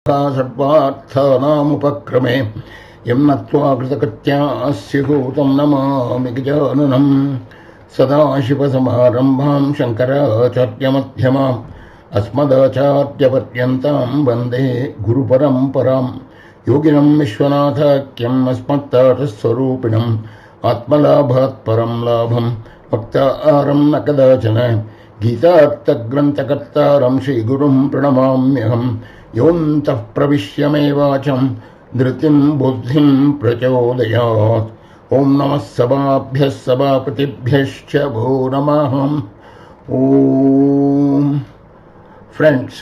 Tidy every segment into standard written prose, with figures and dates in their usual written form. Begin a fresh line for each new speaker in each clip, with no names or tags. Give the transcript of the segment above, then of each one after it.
सर्वार्थानामुपक्रमे यं नत्वा कृतकृत्यास्य भूतं नमामि गजाननम् सदाशिवसमारम्भां शङ्कराचार्यमध्यमाम् अस्मदाचार्यपर्यन्तां वन्दे गुरुपरम्पराम् योगिनं विश्वनाथाख्यम् अस्मत्तारस्वरूपिणम् आत्मलाभात् परं लाभं भक्तारं न कदाचन गीतार्थग्रन्थकर्तारं श्रीगुरुं प्रणमाम्यहं योऽन्तः प्रविश्य मे वाचं धृतिं बुद्धिं प्रचोदयात् ॐ नमः सभाभ्यः सभापतिभ्यश्च भो नमः। ॐ Friends,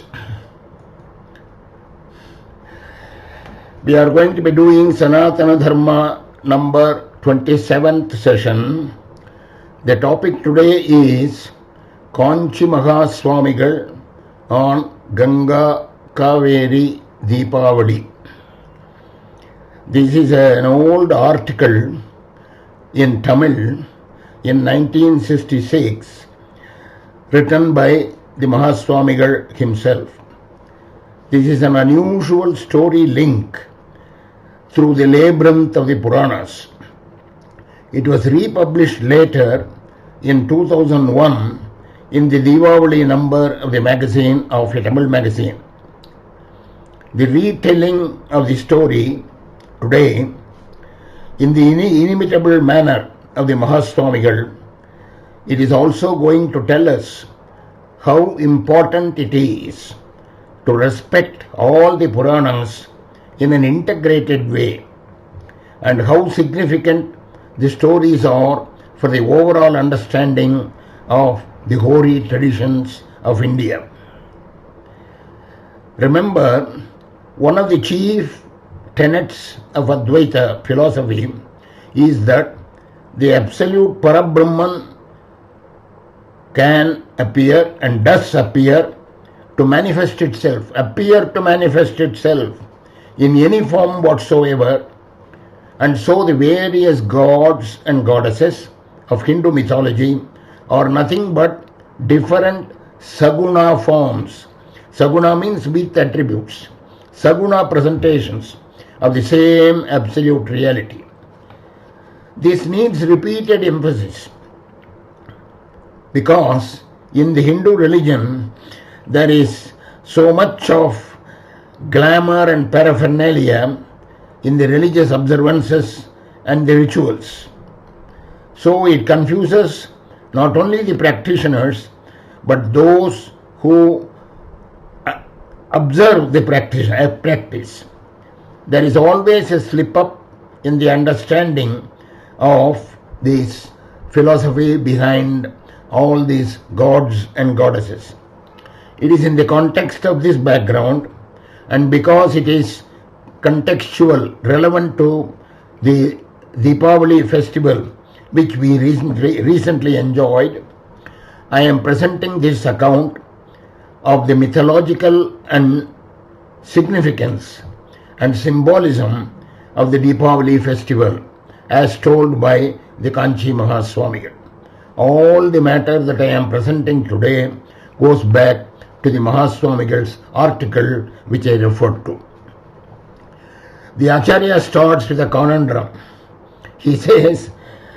we are going to be doing Sanatana Dharma number 27th session. The topic today is Kanchi Mahaswamigal on Ganga Kaveri Deepavali. This is an old article in Tamil in 1966 written by the Mahaswamigal himself. This is an unusual story link through the labyrinth of the Puranas. It was republished later in 2001 in the Deepavali number of the magazine, of a Tamil magazine. The retelling of the story today in the inimitable manner of the Mahaswamigal, it is also going to tell us how important it is to respect all the Puranas in an integrated way, and how significant the stories are for the overall understanding of the hoary traditions of India. Remember, one of the chief tenets of Advaita philosophy is that the absolute Parabrahman can appear and does appear to manifest itself in any form whatsoever, and so the various gods and goddesses of Hindu mythology are nothing but different saguna forms. Saguna means with attributes. Saguna presentations of the same absolute reality. This needs repeated emphasis, because in the Hindu religion there is so much of glamour and paraphernalia in the religious observances and the rituals. So it confuses not only the practitioners but those who observe the practice. There is always a slip up in the understanding of this philosophy behind all these gods and goddesses. It is in the context of this background, and because it is contextual, relevant to the Deepavali festival which we recently enjoyed, I am presenting this account of the mythological and significance and symbolism of the Deepavali festival as told by the Kanchi Mahaswamigal. All the matter that I am presenting today goes back to the Mahaswamigal's article which I referred to. The Acharya starts with a conundrum. He says,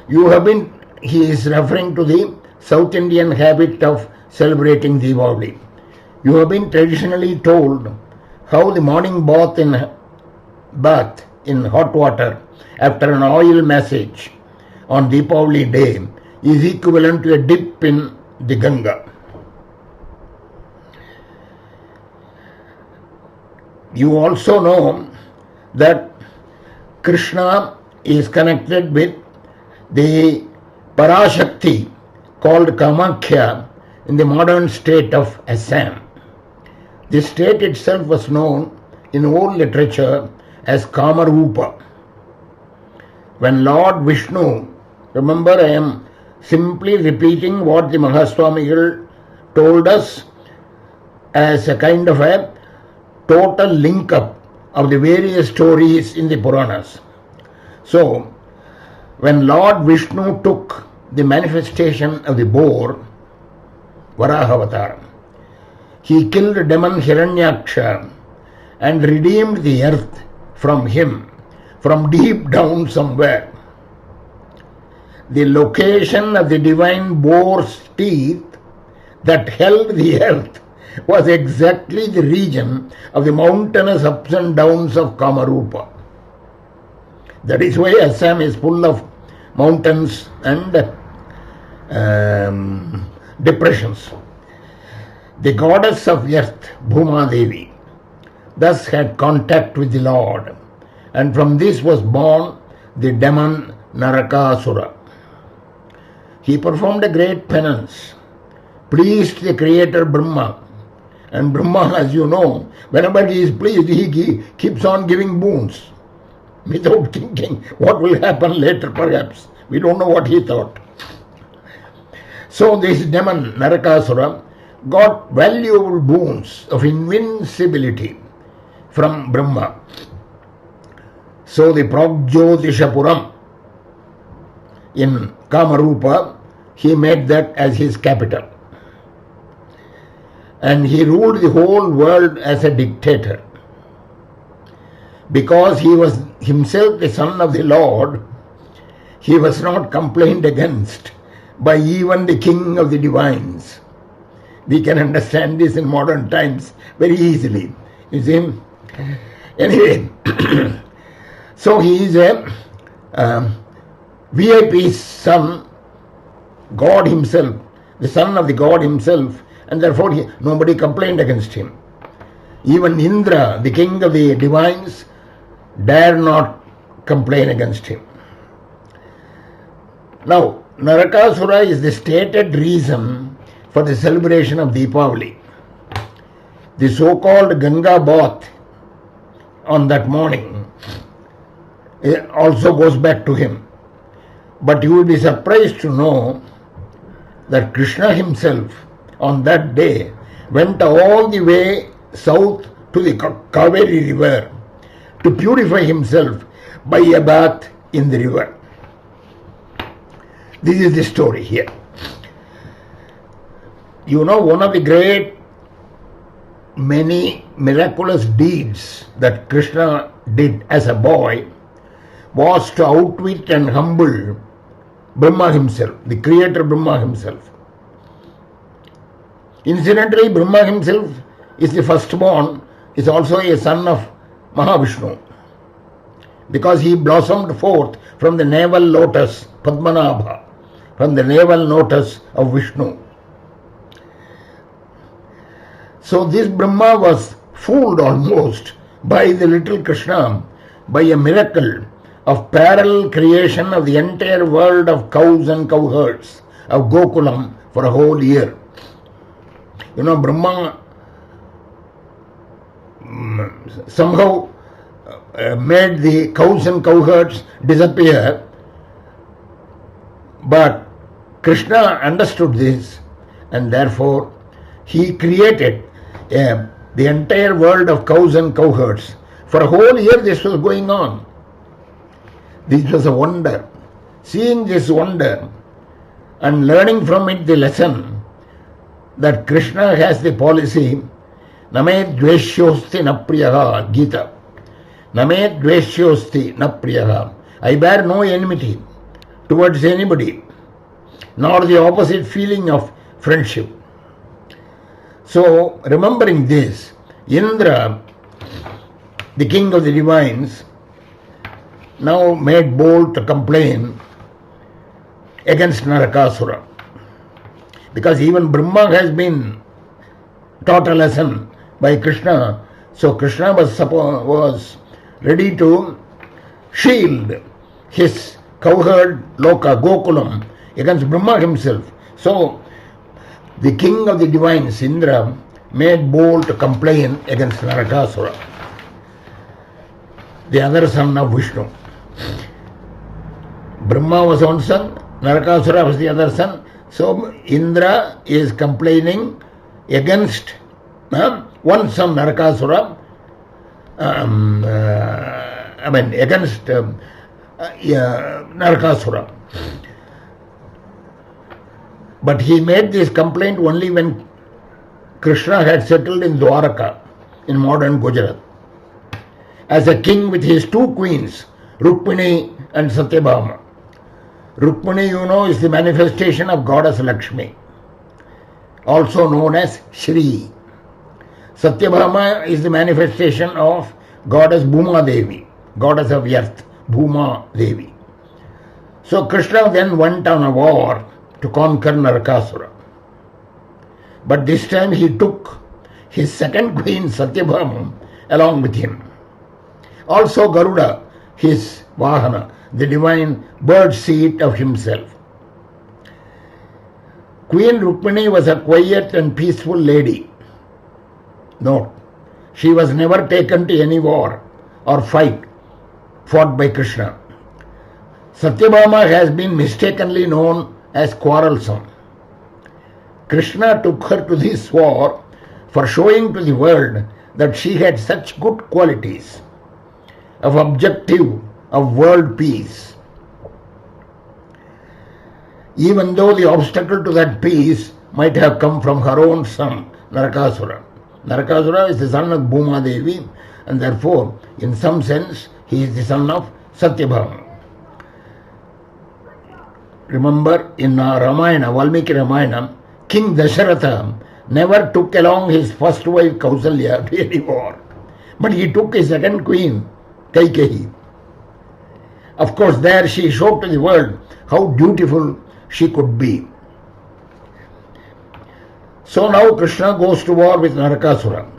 he is referring to the South Indian habit of celebrating Deepavali. You have been traditionally told how the morning bath in hot water after an oil massage on Deepavali day is equivalent to a dip in the Ganga. You also know that Krishna is connected with the Parashakti called Kamakhya in the modern state of Assam. This state itself was known in old literature as Kamarupa. When Lord Vishnu, remember I am simply repeating what the Mahaswamigal told us as a kind of a total link-up of the various stories in the Puranas. So, when Lord Vishnu took the manifestation of the boar, Varaha Avatar, he killed demon Hiranyaksha and redeemed the earth from him from deep down somewhere. The location of the divine boar's teeth that held the earth was exactly the region of the mountainous ups and downs of Kamarupa. That is why Assam is full of mountains and depressions. The goddess of earth, Bhuma Devi, thus had contact with the Lord, and from this was born the demon Narakasura. He performed a great penance, pleased the creator Brahma, and Brahma, as you know, whenever he is pleased, he keeps on giving boons without thinking what will happen later perhaps. We don't know what he thought. So this demon Narakasura got valuable boons of invincibility from Brahma. So the Pragjyotishapuram in Kamarupa, he made that as his capital. And he ruled the whole world as a dictator. Because he was himself the son of the Lord, he was not complained against by even the king of the divines. We can understand this in modern times very easily. You see? Anyway, so he is a VIP's son, God himself, the son of the God himself, and therefore nobody complained against him. Even Indra, the king of the divines, dare not complain against him. Now, Narakasura is the stated reason for the celebration of Deepavali. The so-called Ganga bath on that morning also goes back to him. But you will be surprised to know that Krishna himself on that day went all the way south to the Kaveri river to purify himself by a bath in the river. This is the story here. You know, one of the great many miraculous deeds that Krishna did as a boy was to outwit and humble Brahma himself, the creator Brahma himself. Incidentally, Brahma himself is the firstborn, is also a son of Mahavishnu, because he blossomed forth from the navel lotus Padmanabha, from the navel lotus of Vishnu. So this Brahma was fooled almost by the little Krishna by a miracle of parallel creation of the entire world of cows and cowherds of Gokulam for a whole year. You know, Brahma somehow made the cows and cowherds disappear, but Krishna understood this, and therefore he created the entire world of cows and cowherds. For a whole year this was going on. This was a wonder. Seeing this wonder and learning from it the lesson that Krishna has the policy, Name dveshyosti na priyaha, Gita. Name dveshyosti na priyaha. I bear no enmity towards anybody, nor the opposite feeling of friendship. So, remembering this, Indra, the king of the divines, now made bold to complain against Narakasura. Because even Brahma has been taught a lesson by Krishna, so Krishna was ready to shield his cowherd Loka, Gokulam, against Brahma himself. So the king of the divines, Indra, made bold to complain against Narakasura, the other son of Vishnu. Brahma was one son, Narakasura was the other son. So Indra is complaining against one son, Narakasura, against Narakasura. But he made this complaint only when Krishna had settled in Dwaraka, in modern Gujarat. as a king with his two queens, Rukmini and Satyabhama. Rukmini, you know, is the manifestation of goddess Lakshmi, also known as Shri. Satyabhama is the manifestation of goddess Bhuma Devi, goddess of earth, Bhuma Devi. So Krishna then went on a war to conquer Narakasura. But this time he took his second queen Satyabhama along with him. Also Garuda, his Vahana, the divine bird seat of himself. Queen Rukmini was a quiet and peaceful lady. No, she was never taken to any war or fight fought by Krishna. Satyabhama has been mistakenly known as quarrelsome. Krishna took her to this war for showing to the world that she had such good qualities of objective of world peace. Even though the obstacle to that peace might have come from her own son, Narakasura. Narakasura is the son of Bhuma Devi, and therefore, in some sense, he is the son of Satyabhama. Remember, in Ramayana, Valmiki Ramayana, King Dasharatha never took along his first wife Kausalya to any war, but he took his second queen, Kaikeyi. Of course, there she showed to the world how beautiful she could be. So now Krishna goes to war with Narakasura.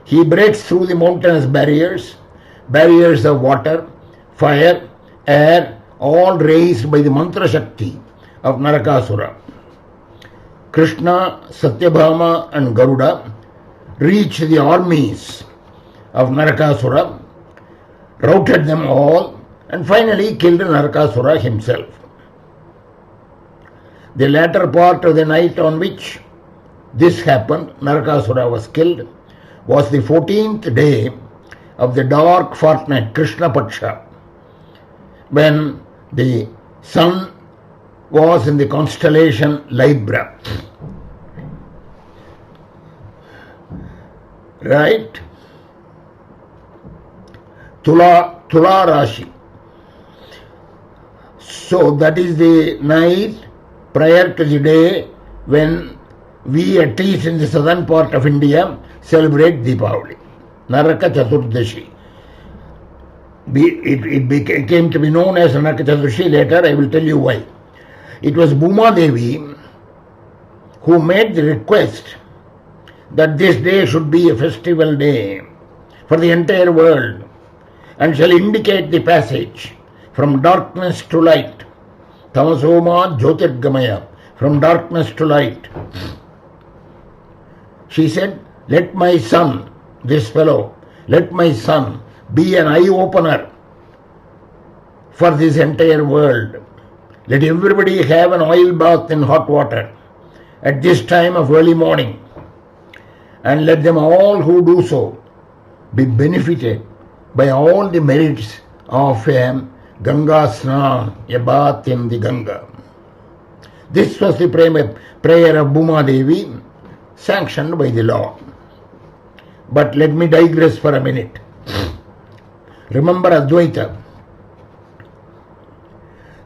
He breaks through the mountainous barriers, barriers of water, fire, air, all raised by the mantra shakti of Narakasura. Krishna, Satyabhama and Garuda reach the armies of Narakasura, routed them all, and finally killed Narakasura himself. The latter part of the night on which this happened, Narakasura was killed, was the 14th day of the dark fortnight, Krishna Paksha, when the sun was in the constellation Libra. Right? Tula Rashi. So that is the night prior to the day when we, at least in the southern part of India, celebrate Deepavali, Naraka Chaturdashi. It came to be known as Naraka Chaturdashi later. I will tell you why. It was Bhuma Devi who made the request that this day should be a festival day for the entire world and shall indicate the passage from darkness to light. Tamasoma Jyotirgamaya, from darkness to light. She said, let my son, this fellow, let my son be an eye-opener for this entire world. Let everybody have an oil bath in hot water at this time of early morning, and let them all who do so be benefited by all the merits of Ganga Snan, a bath in the Ganga. This was the prayer of Bhuma Devi, sanctioned by the law. But let me digress for a minute. Remember Advaita.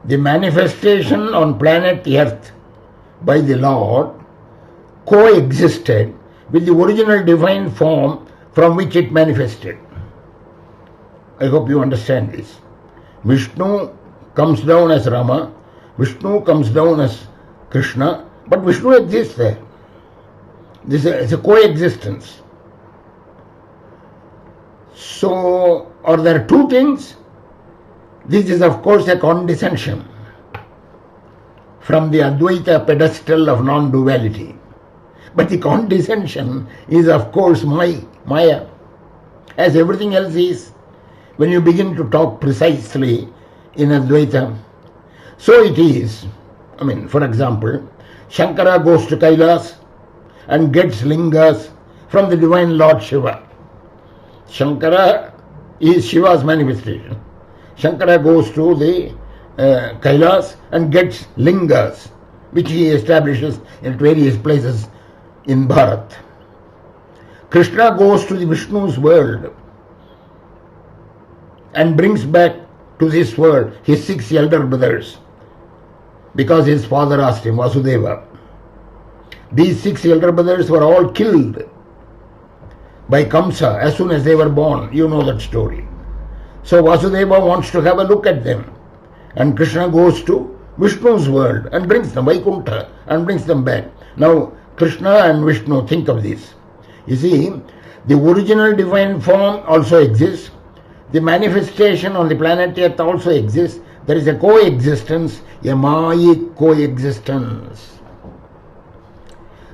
The manifestation on planet Earth by the Lord coexisted with the original divine form from which it manifested. I hope you understand this. Vishnu comes down as Rama, Vishnu comes down as Krishna, but Vishnu exists there. This is a coexistence. So, are there two things? This is of course a condescension from the Advaita pedestal of non-duality. But the condescension is of course Maya, as everything else is when you begin to talk precisely in Advaita. So it is, for example, Shankara goes to Kailas and gets lingas from the divine Lord Shiva. Shankara is Shiva's manifestation. Shankara goes to the Kailas and gets lingas, which he establishes in various places in Bharat. Krishna goes to the Vishnu's world and brings back to this world his 6 elder brothers, because his father asked him, Vasudeva. These 6 elder brothers were all killed by Kamsa as soon as they were born. You know that story. So Vasudeva wants to have a look at them. And Krishna goes to Vishnu's world and brings them, Vaikuntha, and brings them back. Now, Krishna and Vishnu, think of this. You see, the original divine form also exists. The manifestation on the planet Earth also exists. There is a coexistence, a Mayic coexistence.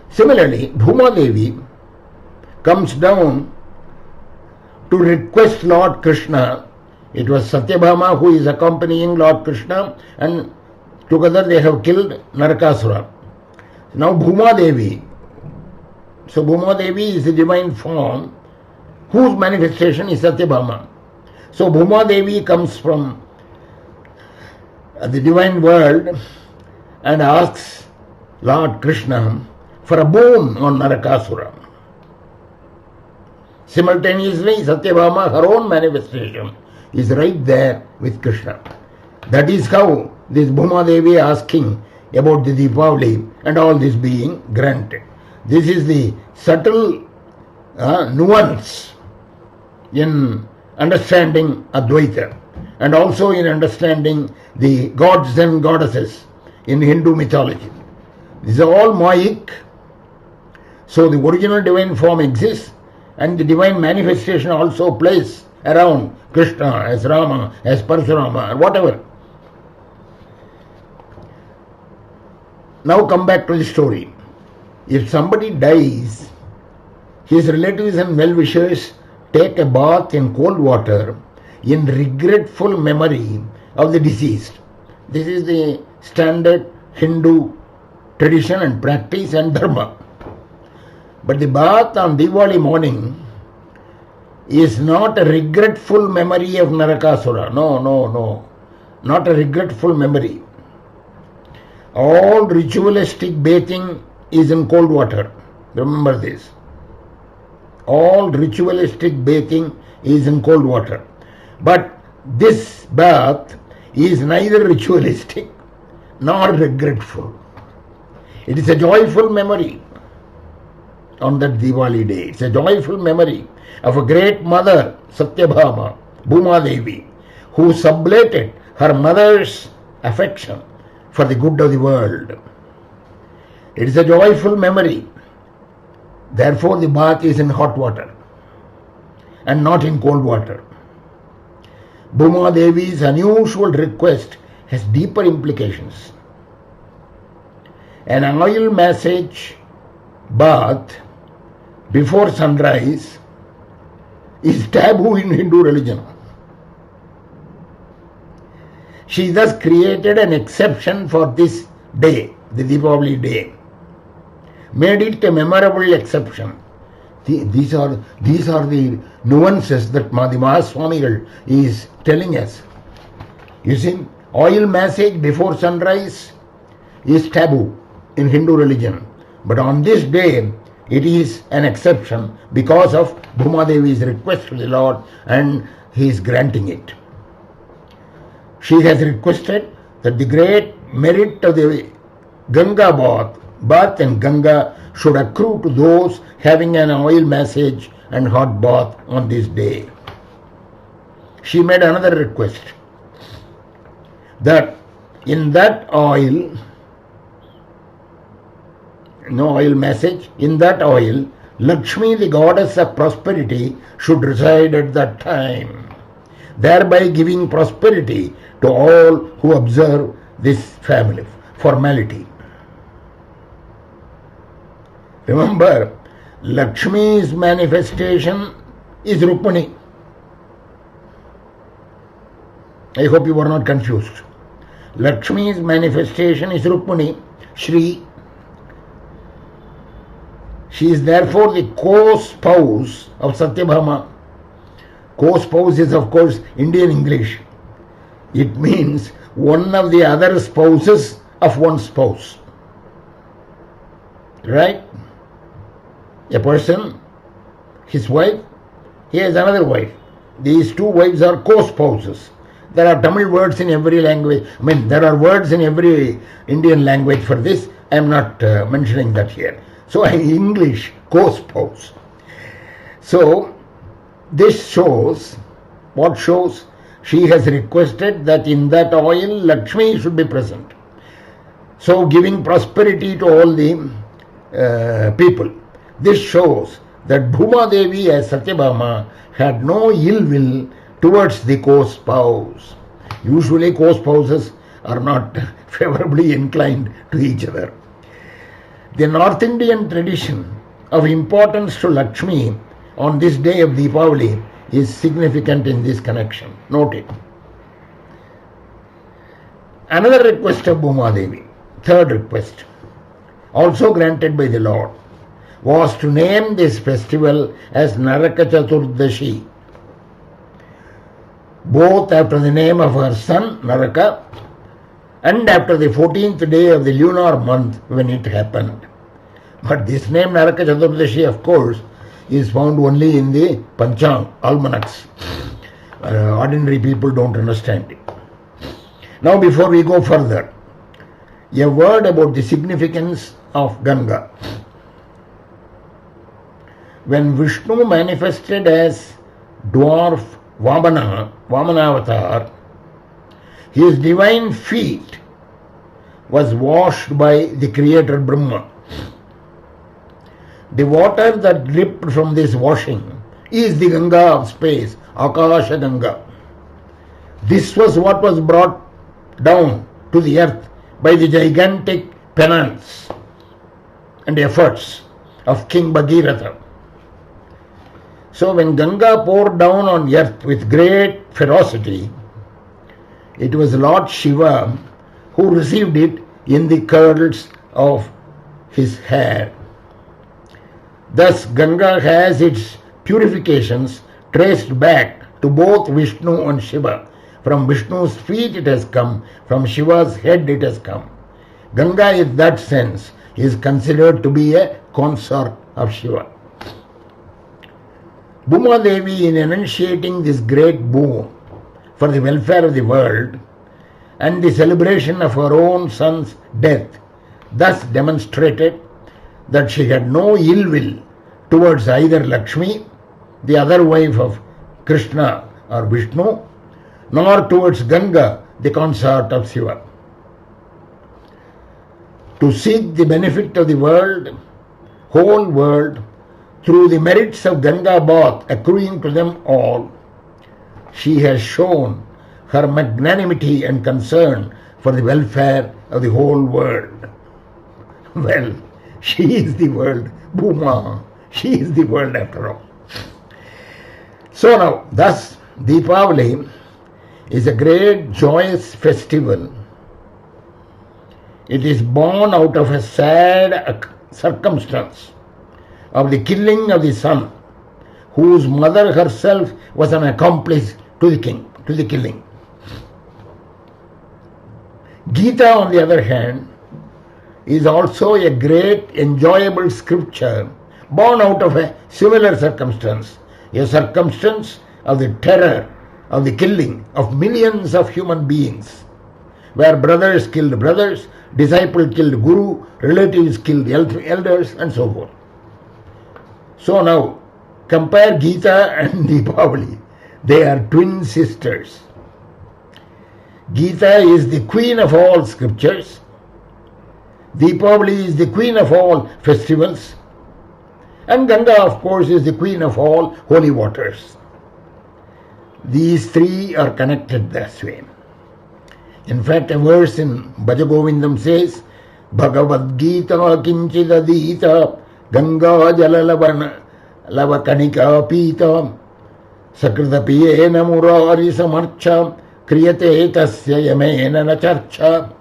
Similarly, Bhuma Devi comes down to request Lord Krishna. It was Satyabhama who is accompanying Lord Krishna, and together they have killed Narakasura. Now Bhuma Devi. So Bhuma Devi is the divine form whose manifestation is Satyabhama. So Bhuma Devi comes from the divine world and asks Lord Krishna for a boon on Narakasura. Simultaneously, Satyabhama, her own manifestation, is right there with Krishna. That is how this Bhuma Devi asking about the Deepavali and all this being granted. This is the subtle nuance in understanding Advaita and also in understanding the gods and goddesses in Hindu mythology. These are all Mayic. So the original divine form exists, and the divine manifestation also plays around Krishna as Rama, as Parashurama, or whatever. Now come back to the story. If somebody dies, his relatives and well-wishers take a bath in cold water in regretful memory of the deceased. This is the standard Hindu tradition and practice and dharma. But the bath on Diwali morning is not a regretful memory of Narakasura. No. Not a regretful memory. All ritualistic bathing is in cold water. Remember this. All ritualistic bathing is in cold water. But this bath is neither ritualistic nor regretful. It is a joyful memory on that Diwali day. It's a joyful memory of a great mother, Satyabhama, Bhuma Devi, who sublated her mother's affection for the good of the world. It is a joyful memory. Therefore, the bath is in hot water and not in cold water. Bhuma Devi's unusual request has deeper implications. An oil massage bath before sunrise is taboo in Hindu religion. She thus created an exception for this day, the Deepavali day, made it a memorable exception. These are the nuances that the Mahaswamigal is telling us. You see, oil massage before sunrise is taboo in Hindu religion. But on this day, it is an exception because of Bhuma Devi's request to the Lord, and He is granting it. She has requested that the great merit of the Ganga bath in Ganga should accrue to those having an oil massage and hot bath on this day. She made another request that in that oil, in that oil, Lakshmi, the goddess of prosperity, should reside at that time, thereby giving prosperity to all who observe this formality. Remember, Lakshmi's manifestation is Rukmini. I hope you were not confused. Lakshmi's manifestation is Rukmini, Shri. She is therefore the co-spouse of Satyabhama. Co-spouse is, of course, Indian English. It means one of the other spouses of one spouse. Right? A person, his wife, he has another wife. these two wives are co-spouses. There are Tamil words in every language. I mean, there are words in every Indian language for this. I am not mentioning that here. So in English, co-spouse. So this shows, what shows? She has requested that in that oil Lakshmi should be present. So giving prosperity to all the people. This shows that Bhuma Devi as Satyabhama had no ill will towards the co-spouse. Usually co-spouses are not favorably inclined to each other. The North Indian tradition of importance to Lakshmi on this day of Deepavali is significant in this connection. Note it. Another request of Bhuma Devi, third request, also granted by the Lord, was to name this festival as Naraka Chaturdashi, both after the name of her son Naraka and after the 14th day of the lunar month when it happened. But this name Naraka Chaturdashi, of course, is found only in the Panchang, almanacs. Ordinary people don't understand it. Now before we go further, a word about the significance of Ganga. When Vishnu manifested as dwarf Vamanavatar, his divine feet was washed by the creator Brahma. The water that dripped from this washing is the Ganga of space, Akasha Ganga. This was what was brought down to the earth by the gigantic penance and efforts of King Bhagirath. So when Ganga poured down on earth with great ferocity, it was Lord Shiva who received it in the curls of his hair. Thus Ganga has its purifications traced back to both Vishnu and Shiva. From Vishnu's feet it has come, from Shiva's head it has come. Ganga in that sense is considered to be a consort of Shiva. Bhuma Devi, in enunciating this great boon for the welfare of the world and the celebration of her own son's death, thus demonstrated that she had no ill will towards either Lakshmi, the other wife of Krishna or Vishnu, nor towards Ganga, the consort of Shiva. To seek the benefit of the world, whole world, through the merits of Ganga bath accruing to them all, she has shown her magnanimity and concern for the welfare of the whole world. Well, she is the world, Bhuma. She is the world after all. So now, thus, Deepavali is a great joyous festival. It is born out of a sad circumstance of the killing of the son, whose mother herself was an accomplice to the killing. Gita, on the other hand, is also a great enjoyable scripture born out of a similar circumstance, a circumstance of the terror of the killing of millions of human beings, where brothers killed brothers, disciples killed guru, relatives killed elders, and so forth. So now, compare Gita and Deepavali. They are twin sisters. Gita is the queen of all scriptures. Deepavali is the queen of all festivals. And Ganga, of course, is the queen of all holy waters. These three are connected this way. In fact, a verse in Bhaja Govindam says, Bhagavad Gita kinchidadita Ganga jala lavakanika pita sakridapiyena murari samarcha kriyate tasya yamena nacharcha.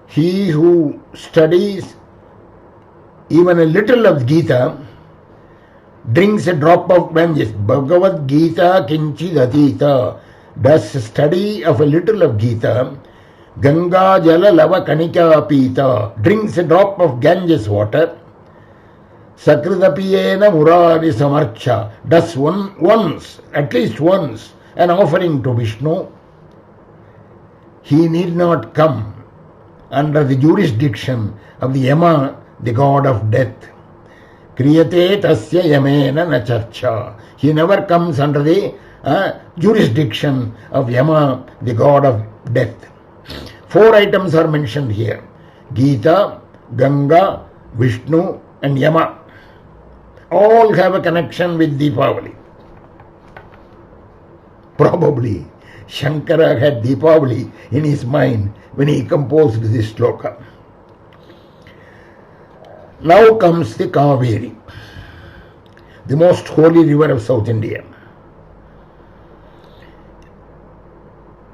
He who studies even a little of Gita drinks a drop of Ganges. Bhagavad Gita kinchidadita does study of a little of Gita. Ganga jala lava kanika pita drinks a drop of Ganges water. Sakridapiyena Murari Samarcha does once, at least once, an offering to Vishnu, he need not come under the jurisdiction of the Yama, the god of death. Kriyate tasya yamena na charcha. He never comes under the jurisdiction of Yama, the god of death. 4 items are mentioned here: Gita, Ganga, Vishnu and Yama. All have a connection with Deepavali. Probably Shankara had Deepavali in his mind when he composed this sloka. Now comes the Kaveri, the most holy river of South India.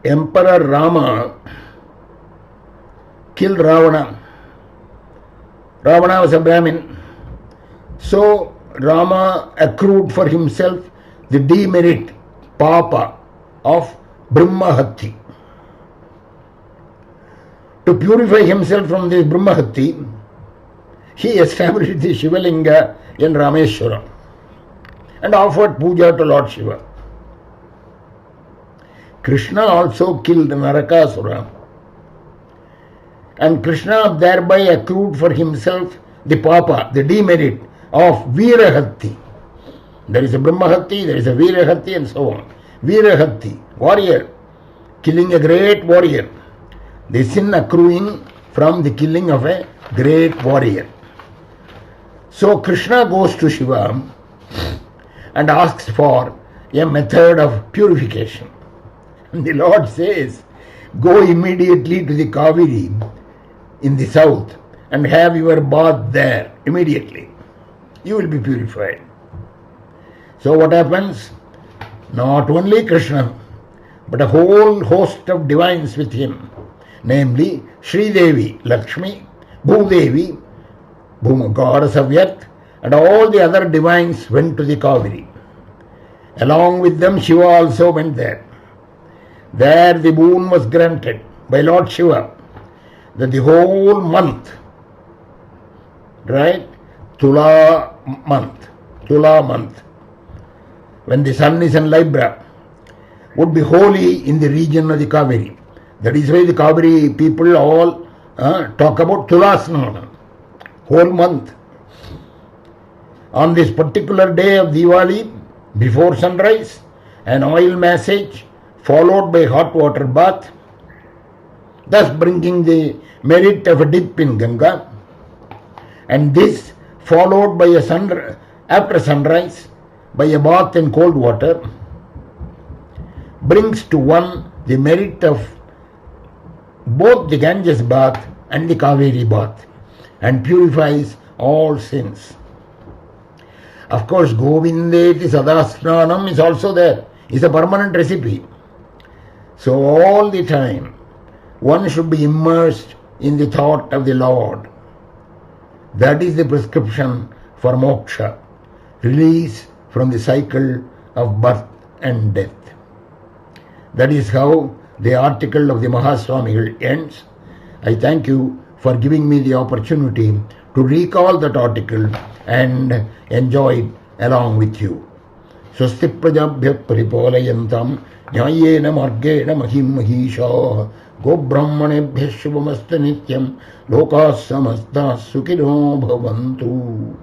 Emperor Rama killed Ravana. Ravana was a Brahmin. So Rama accrued for himself the demerit, papa, of Brahmahatti. To purify himself from this Brahmahatti, he established the Shivalinga in Rameshwaram and offered puja to Lord Shiva. Krishna also killed Narakasura, and Krishna thereby accrued for himself the papa, the demerit of Virahatti. There is a Brahmahatti, there is a Virahatti and so on. Virahatti, warrior, killing a great warrior. The sin accruing from the killing of a great warrior. So Krishna goes to Shiva and asks for a method of purification. And the Lord says, go immediately to the Kaveri in the south and have your bath there immediately. You will be purified. So what happens? Not only Krishna, but a whole host of divines with him, namely Sri Devi, Lakshmi, Bhudevi, goddess of earth, and all the other divines went to the Kaveri. Along with them, Shiva also went there. There the boon was granted by Lord Shiva that the whole month, right, Tula month, when the sun is in Libra, would be holy in the region of the Kaveri. That is why the Kaveri people all talk about Tulasnana, whole month. On this particular day of Diwali, before sunrise, an oil massage followed by hot water bath, thus bringing the merit of a dip in Ganga, and this followed by after sunrise by a bath in cold water, brings to one the merit of both the Ganges bath and the Kaveri bath, and purifies all sins. Of course, Govindeti Sadasnanam is also there. It's a permanent recipe. So all the time, one should be immersed in the thought of the Lord. That is the prescription for moksha, release from the cycle of birth and death. That is how the article of the Mahaswamigal ends. I thank you for giving me the opportunity to recall that article and enjoy it along with you. Swasti prajabhyat paripalayantam nyayena margena mahim mahisha go brahmanebhya shubhamastu nityam lokas samastas sukhino bhavantu.